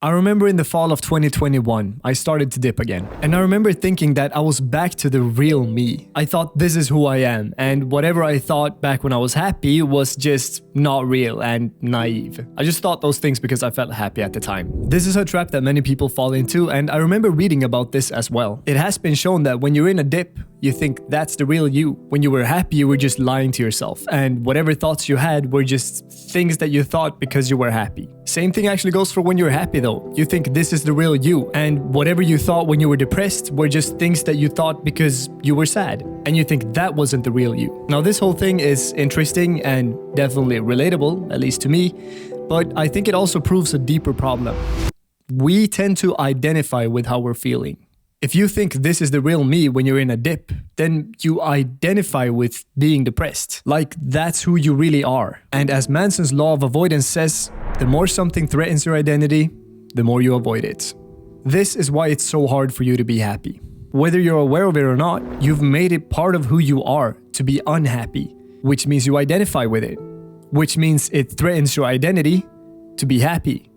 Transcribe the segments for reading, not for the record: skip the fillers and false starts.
I remember in the fall of 2021, I started to dip again. And I remember thinking that I was back to the real me. I thought this is who I am, and whatever I thought back when I was happy was just not real and naive. I just thought those things because I felt happy at the time. This is a trap that many people fall into, and I remember reading about this as well. It has been shown that when you're in a dip, you think that's the real you. When you were happy, you were just lying to yourself, and whatever thoughts you had were just things that you thought because you were happy. Same thing actually goes for when you're happy though. You think this is the real you, and whatever you thought when you were depressed were just things that you thought because you were sad, and you think that wasn't the real you. Now this whole thing is interesting and definitely relatable, at least to me, but I think it also proves a deeper problem. We tend to identify with how we're feeling. If you think this is the real me when you're in a dip, then you identify with being depressed. Like that's who you really are. And as Manson's law of avoidance says, the more something threatens your identity, the more you avoid it. This is why it's so hard for you to be happy. Whether you're aware of it or not, you've made it part of who you are to be unhappy, which means you identify with it, which means it threatens your identity to be happy,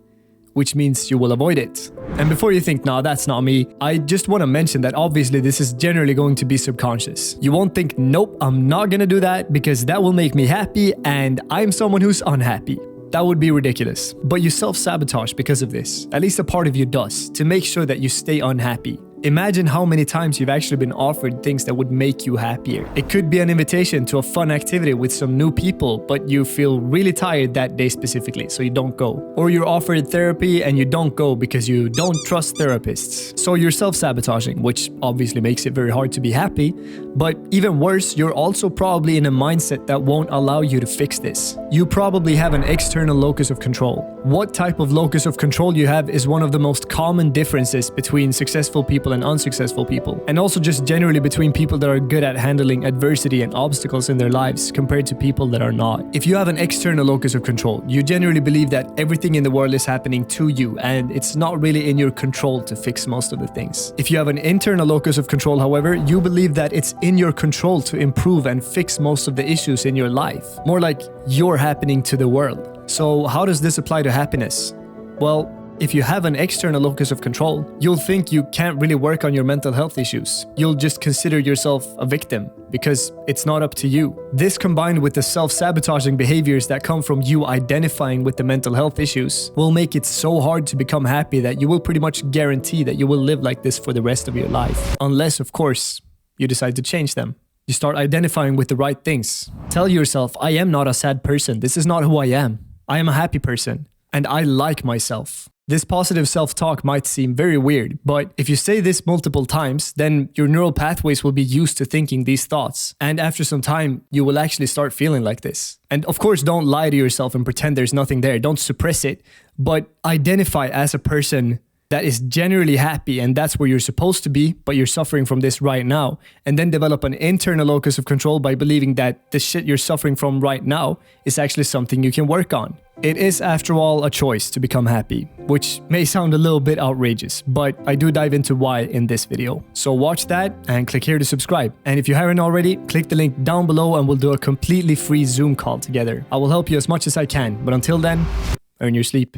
which means you will avoid it. And before you think, nah, that's not me, I just want to mention that obviously this is generally going to be subconscious. You won't think, nope, I'm not gonna do that because that will make me happy and I'm someone who's unhappy. That would be ridiculous. But you self-sabotage because of this. At least a part of you does, to make sure that you stay unhappy. Imagine how many times you've actually been offered things that would make you happier. It could be an invitation to a fun activity with some new people, but you feel really tired that day specifically, so you don't go. Or you're offered therapy and you don't go because you don't trust therapists. So you're self-sabotaging, which obviously makes it very hard to be happy. But even worse, you're also probably in a mindset that won't allow you to fix this. You probably have an external locus of control. What type of locus of control you have is one of the most common differences between successful people and unsuccessful people, and also just generally between people that are good at handling adversity and obstacles in their lives compared to people that are not. If you have an external locus of control, you generally believe that everything in the world is happening to you and it's not really in your control to fix most of the things. If you have an internal locus of control, however, you believe that it's in your control to improve and fix most of the issues in your life. More like you're happening to the world. So how does this apply to happiness? Well, if you have an external locus of control, you'll think you can't really work on your mental health issues. You'll just consider yourself a victim because it's not up to you. This combined with the self-sabotaging behaviors that come from you identifying with the mental health issues will make it so hard to become happy that you will pretty much guarantee that you will live like this for the rest of your life. Unless, of course, you decide to change them. You start identifying with the right things. Tell yourself, I am not a sad person. This is not who I am. I am a happy person. And I like myself. This positive self-talk might seem very weird, but if you say this multiple times, then your neural pathways will be used to thinking these thoughts. And after some time, you will actually start feeling like this. And of course, don't lie to yourself and pretend there's nothing there. Don't suppress it, but identify as a person that is generally happy, and that's where you're supposed to be, but you're suffering from this right now. And then develop an internal locus of control by believing that the shit you're suffering from right now is actually something you can work on. It is, after all, a choice to become happy, which may sound a little bit outrageous, but I do dive into why in this video. So watch that and click here to subscribe. And if you haven't already, click the link down below and we'll do a completely free Zoom call together. I will help you as much as I can, but until then, earn your sleep.